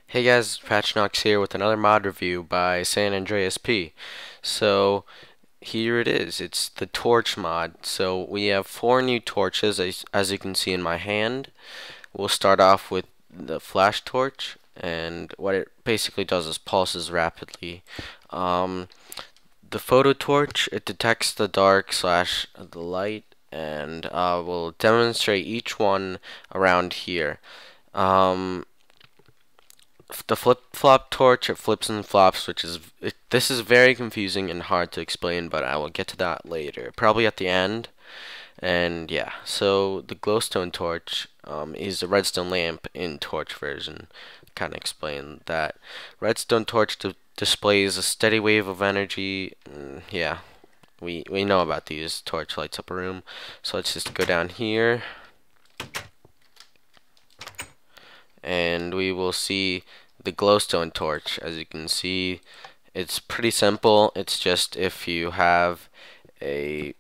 Hey guys, Patchnox here with another mod review by San Andreas P. So here it is. It's the torch mod. So we have four new torches as you can see in my hand. We'll start off with the flash torch, and what it basically does is pulses rapidly. Um, the photo torch, it detects the dark slash the light, and will demonstrate each one around here. Um, the flip-flop torch, it flips and flops, this is very confusing and hard to explain, but I will get to that later, probably at the end. And yeah, so the glowstone torch is a redstone lamp in torch version. Kind of explain that. Redstone torch displays a steady wave of energy. Yeah, we know about these. Torch lights up a room. So let's just go down here, and we will see the glowstone torch. As you can see, it's pretty simple. It's just a if you have a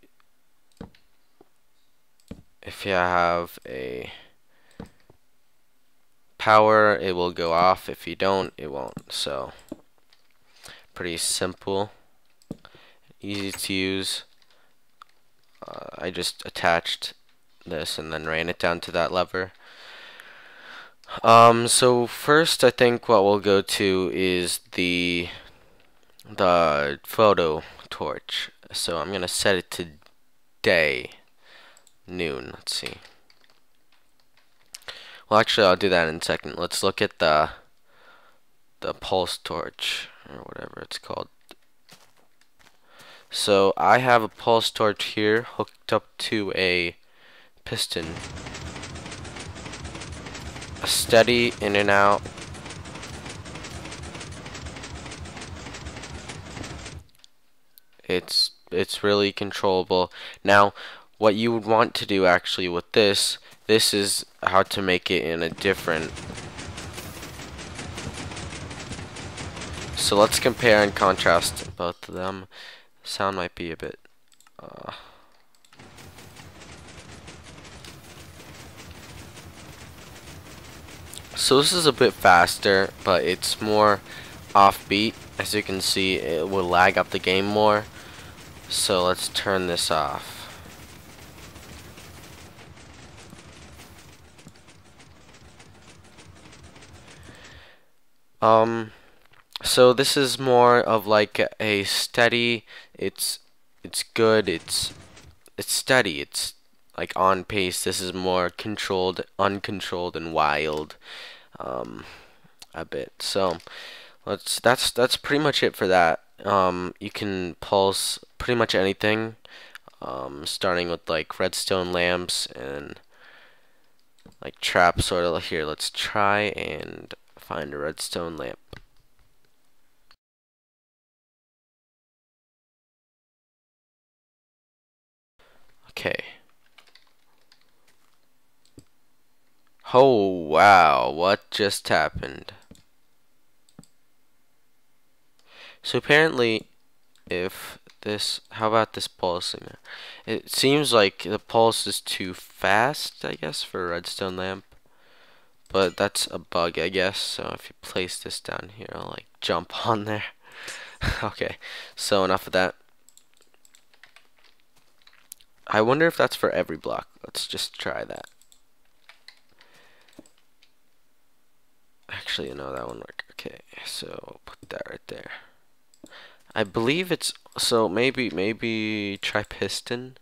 power, it will go off. If you don't, it won't. So pretty simple, easy to use. I just attached this and then ran it down to that lever. So first, I think what we'll go to is the photo torch. So I'm gonna set it to day, noon. Let's see. Well, actually, I'll do that in a second. Let's look at the pulse torch, or whatever it's called. So I have a pulse torch here hooked up to a piston. A steady in and out. It's really controllable. Now, what you would want to do actually with this is how to make it in a different. So let's compare and contrast both of them. Sound might be a bit so this is a bit faster, but it's more offbeat. As you can see, it will lag up the game more. So let's turn this off. So this is more of like a steady. It's good. It's steady. It's like on pace. This is more controlled, uncontrolled, and wild. Um, a bit. So that's pretty much it for that. You can pulse pretty much anything. Starting with like redstone lamps and like traps sort of. Here, let's try and find a redstone lamp. Okay. Oh wow, what just happened? So apparently, if this, how about this pulsing? It seems like the pulse is too fast, I guess, for a redstone lamp. But that's a bug, I guess. So if you place this down here, I'll like jump on there. Okay, so enough of that. I wonder if that's for every block. Let's just try that. Actually, no, that won't work. Okay, so put that right there. I believe it's so maybe try piston.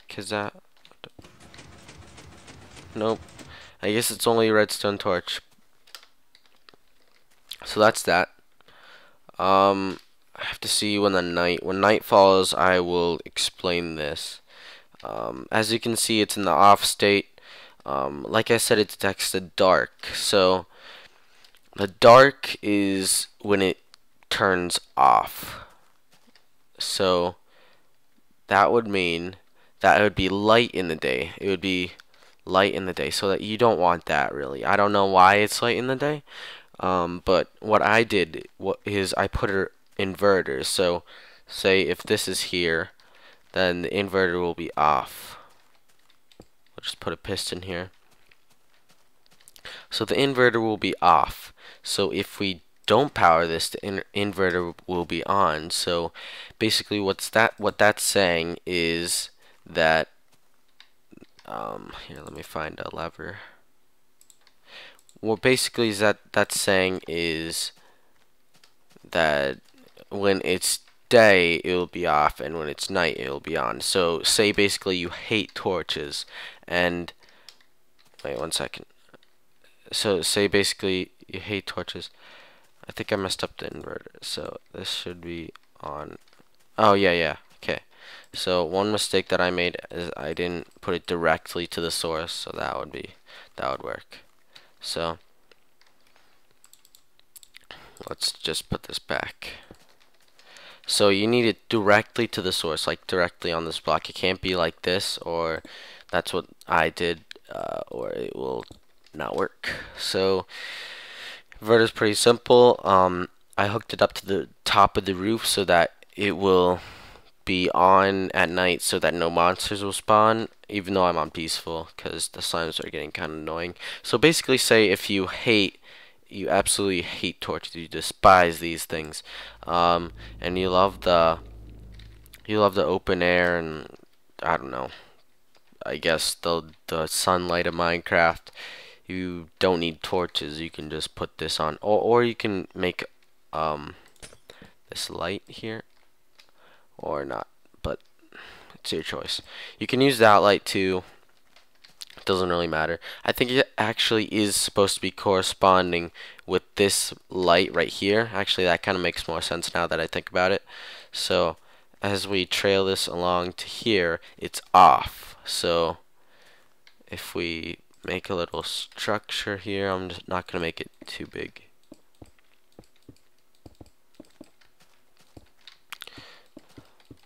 Cause that nope. I guess it's only redstone torch. So that's that. I have to see when night falls, I will explain this. As you can see, it's in the off state. Like I said, it detects the dark. So the dark is when it turns off. So that would mean that it would be light in the day. It would be light in the day, so that you don't want that really. I don't know why it's light in the day. But what I did is I put an inverter. So say if this is here, then the inverter will be off. I'll just put a piston here. So the inverter will be off. So if we don't power this, the inverter will be on. So basically what that's saying is that here, let me find a lever. What basically is that's saying is that when it's day it'll be off, and when it's night it'll be on. So say basically you hate torches, and wait one second. So say basically you hate torches. I think I messed up the inverter, so this should be on. Oh yeah, okay. So one mistake that I made is I didn't put it directly to the source, so that would work. So let's just put this back. So you need it directly to the source, like directly on this block. It can't be like this, or that's what I did, or it will not work. So inverter is pretty simple. I hooked it up to the top of the roof so that it will be on at night, so that no monsters will spawn, even though I'm on peaceful, because the slimes are getting kind of annoying. So basically, say if you absolutely hate torches, you despise these things, and you love the open air, and I don't know, I guess the sunlight of Minecraft. You don't need torches. You can just put this on, or you can make this light here, or not, but it's your choice. You can use that light too. It doesn't really matter. I think it actually is supposed to be corresponding with this light right here. Actually, that kind of makes more sense now that I think about it. So as we trail this along to here, it's off. So if we make a little structure here, I'm just not gonna make it too big.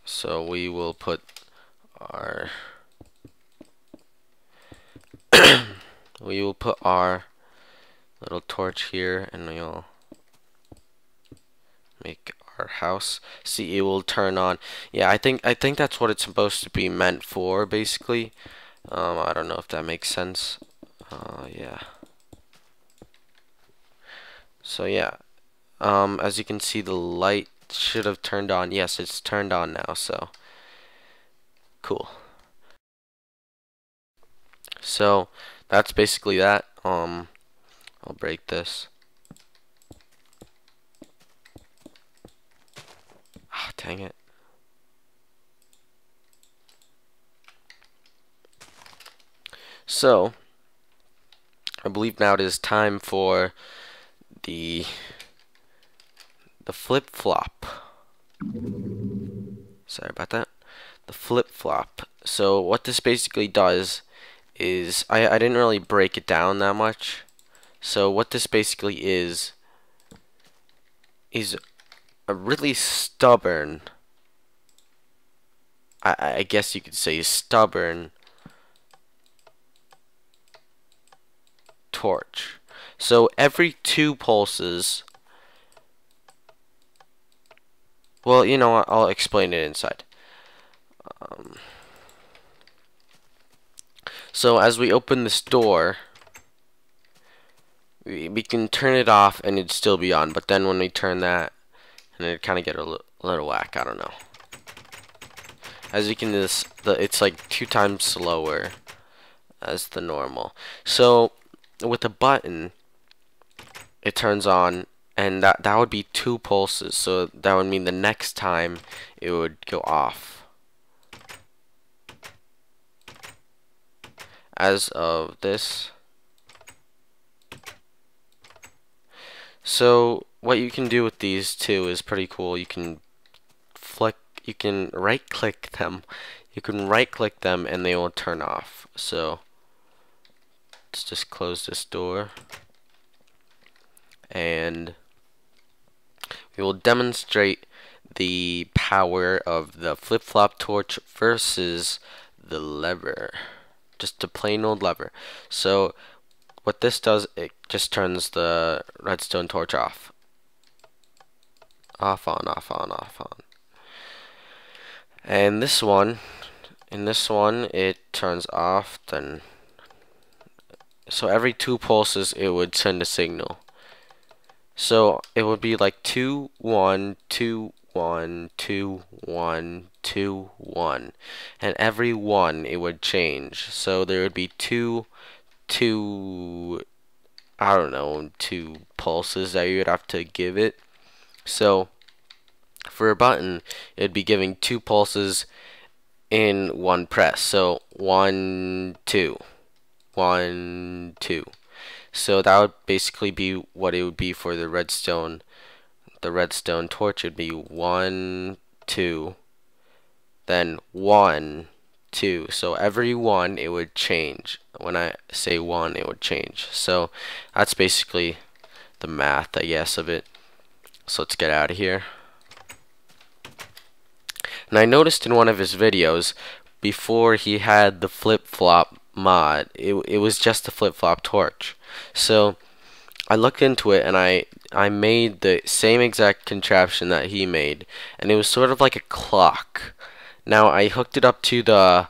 So we will put our little torch here, and we'll make our house. See, it will turn on. Yeah, I think that's what it's supposed to be meant for, basically. I don't know if that makes sense. Yeah. So yeah, as you can see, the light should have turned on. Yes, it's turned on now, so cool. So that's basically that. I'll break this. Ah, dang it. So I believe now it is time for the flip-flop. Sorry about that. The flip-flop. So what this basically does is, I didn't really break it down that much. So what this basically is a really stubborn, I guess you could say stubborn torch. So every 2 pulses, well, you know what, I'll explain it inside. So as we open this door, we can turn it off and it'd still be on, but then when we turn that, and it kind of get a little whack, I don't know. As you can see, it's like 2 times slower as the normal. So with the button, it turns on, and that would be 2 pulses, so that would mean the next time it would go off. As of this. So what you can do with these two is pretty cool. You can right click them. You can right click them and they will turn off. So let's just close this door, and we will demonstrate the power of the flip-flop torch versus the lever. Just a plain old lever. So what this does, it just turns the redstone torch off. Off, on, off, on, off, on. And this one, in this one, it turns off, then so every 2 pulses it would send a signal. So it would be like 2 1 2 1 2 1 2 1, and every one it would change. So there would be two I don't know, 2 pulses that you would have to give it. So for a button, it'd be giving 2 pulses in one press. So 1 2 1 2. So that would basically be what it would be for the redstone. The redstone torch would be 1 2, then 1 2. So every one it would change. When I say one, it would change. So that's basically the math, I guess, of it. So let's get out of here. And I noticed in one of his videos, before he had the flip-flop mod, it was just a flip-flop torch. So I looked into it, and I made the same exact contraption that he made, and it was sort of like a clock. Now I hooked it up to the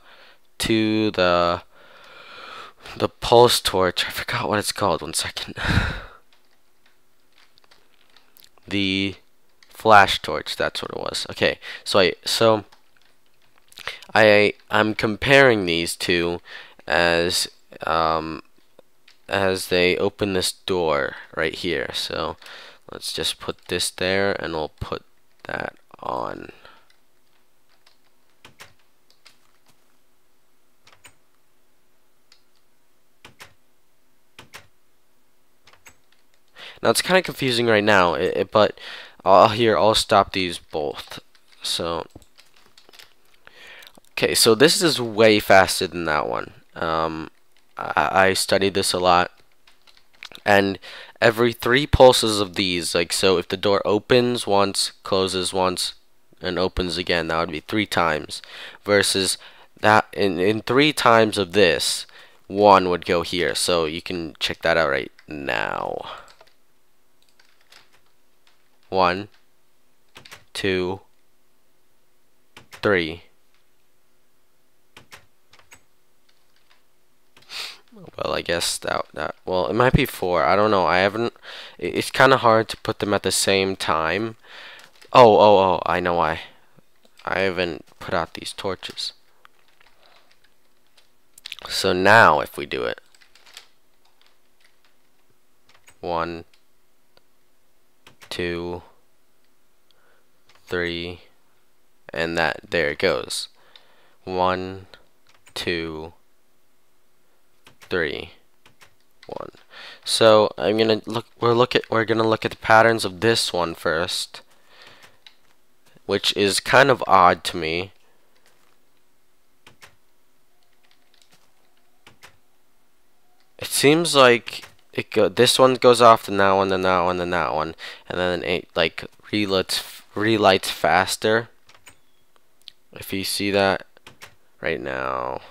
pulse torch. I forgot what it's called. 1 second. The flash torch. That's what it was. Okay, I'm comparing these two as they open this door right here. So let's just put this there, and we'll put that on. Now it's kind of confusing right now, but I'll stop these both. So okay, so this is way faster than that one. I studied this a lot, and every 3 pulses of these, like, so if the door opens once, closes once, and opens again, that would be 3 times, versus that in 3 times of this, one would go here. So you can check that out right now. 1 2 3. Well, I guess that well, it might be 4. I don't know. I haven't. It's kind of hard to put them at the same time. Oh! I know why. I haven't put out these torches. So now, if we do it, 1 2 3, and there it goes. 1 2 3 1. So I'm gonna look. We're gonna look at the patterns of this one first, which is kind of odd to me. It seems like this one goes off, then that one, then that one, then that one, and then it like relights faster. If you see that right now.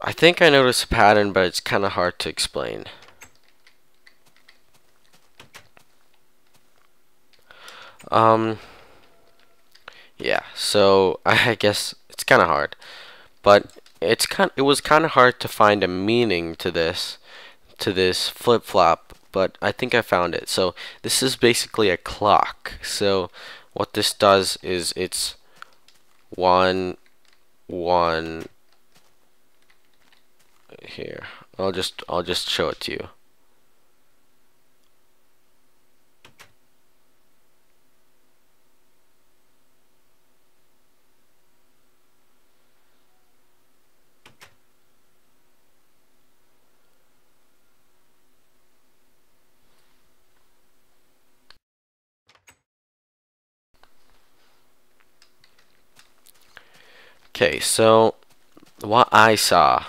I think I noticed a pattern, but it's kind of hard to explain. Yeah, so I guess it's kind of hard, but it was kind of hard to find a meaning to this flip-flop, but I think I found it. So this is basically a clock. So what this does is it's 1 1 here. I'll just show it to you. Okay, so what I saw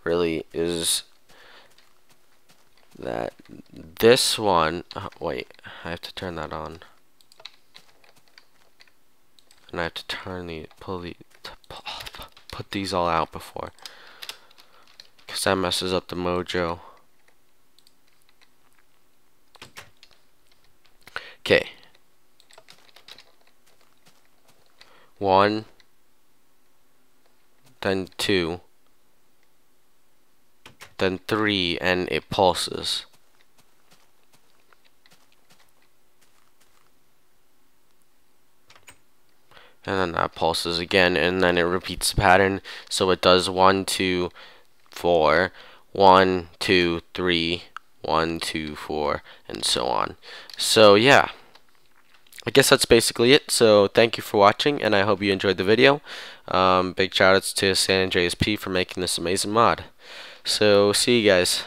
really is that this one, wait, I have to turn that on, and I have to put these all out before, because that messes up the mojo. Okay, 1, then 2, then 3, and it pulses. And then that pulses again, and then it repeats the pattern. So it does 1, 2, 4, 1, 2, 3, 1, 2, 4, and so on. So yeah, I guess that's basically it. So thank you for watching, and I hope you enjoyed the video. Big shout outs to San Andreas P for making this amazing mod. So see you guys.